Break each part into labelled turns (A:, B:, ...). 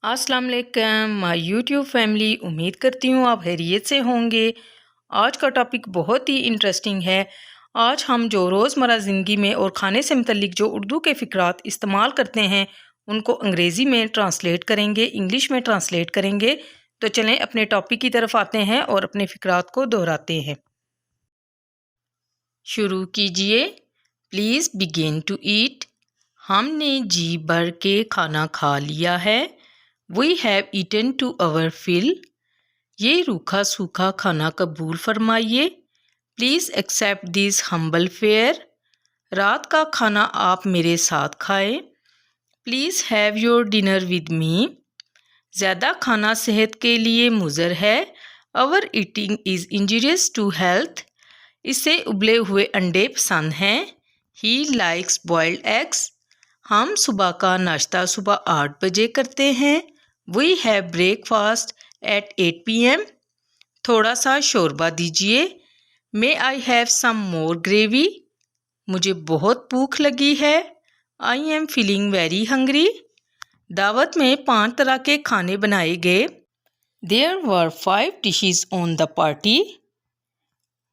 A: अस्सलाम वालेकुम my YouTube family. उम्मीद करती हूँ आप खैरियत से होंगे। आज का टॉपिक बहुत ही इंटरेस्टिंग है। आज हम जो रोज़मर्रा ज़िंदगी में और खाने से मुतल्लिक जो उर्दू के फ़िक्रात इस्तेमाल करते हैं उनको अंग्रेज़ी में ट्रांसलेट करेंगे, इंग्लिश में ट्रांसलेट करेंगे। तो चलें अपने टॉपिक की तरफ आते हैं और अपने फ़िक्रात को दोहराते हैं। शुरू कीजिए। Please begin to eat. हमने जी भर के खाना खा लिया है। We have eaten to our fill. ये रूखा सूखा खाना कबूल फरमाइए। Please accept this humble fare. रात का खाना आप मेरे साथ खाएं। Please have your dinner with me. ज़्यादा खाना सेहत के लिए मुज़र है। Our eating is injurious to health. इसे उबले हुए अंडे पसंद हैं। He likes boiled eggs. हम सुबह का नाश्ता सुबह 8 बजे करते हैं। We have breakfast at 8 PM. थोड़ा सा शोरबा दीजिए। May I have some more gravy? मुझे बहुत भूख लगी है। I am feeling very hungry. दावत में 5 तरह के खाने बनाए गए। There were 5 dishes on the party.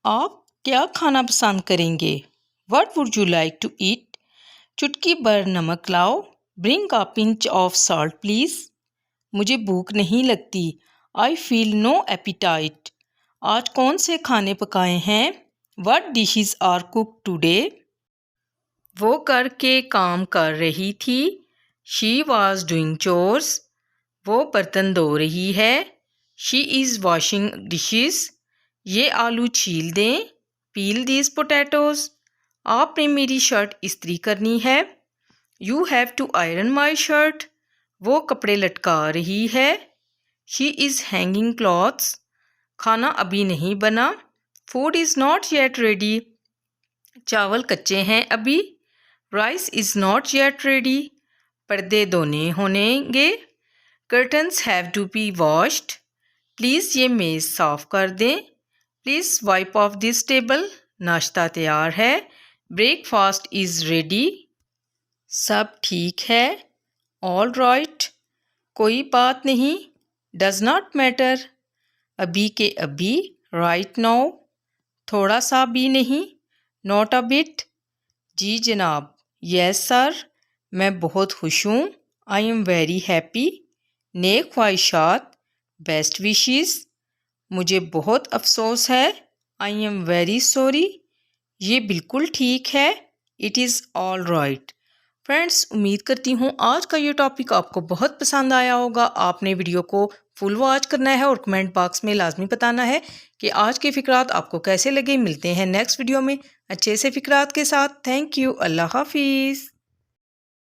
A: आप क्या खाना पसंद करेंगे? What would you like to eat? चुटकी भर नमक लाओ। Bring a pinch of salt please. मुझे भूख नहीं लगती। I feel no appetite. आज कौन से खाने पकाए हैं? What dishes are cooked today? वो घर के काम कर रही थी। She was doing chores. वो बर्तन धो रही है। She is washing dishes. ये आलू छील दें। Peel these potatoes. आपने मेरी शर्ट इस्त्री करनी है। You have to iron my shirt. वो कपड़े लटका रही है। She is hanging clothes. खाना अभी नहीं बना। Food is not yet ready. चावल कच्चे हैं अभी। Rice is not yet ready. पर्दे धोने होंगे। Curtains have to be washed. Please ये मेज़ साफ़ कर दें। Please wipe off this table. नाश्ता तैयार है। Breakfast is ready. सब ठीक है। All right. कोई बात नहीं। Does not matter. अभी के अभी। Right now. थोड़ा सा भी नहीं। Not a bit. जी जनाब। Yes sir. मैं बहुत खुश हूँ। I am very happy. नेक ख्वाहिशात। Best wishes. मुझे बहुत अफसोस है। I am very sorry. ये बिल्कुल ठीक है। It is all right. Friends, उम्मीद करती हूँ आज का ये टॉपिक आपको बहुत पसंद आया होगा। आपने वीडियो को फुल वॉच करना है और कमेंट बॉक्स में लाजमी बताना है कि आज के फ़िक्रात आपको कैसे लगे। मिलते हैं नेक्स्ट वीडियो में अच्छे से फ़िक्रात के साथ। Thank you. अल्लाह हाफिज़।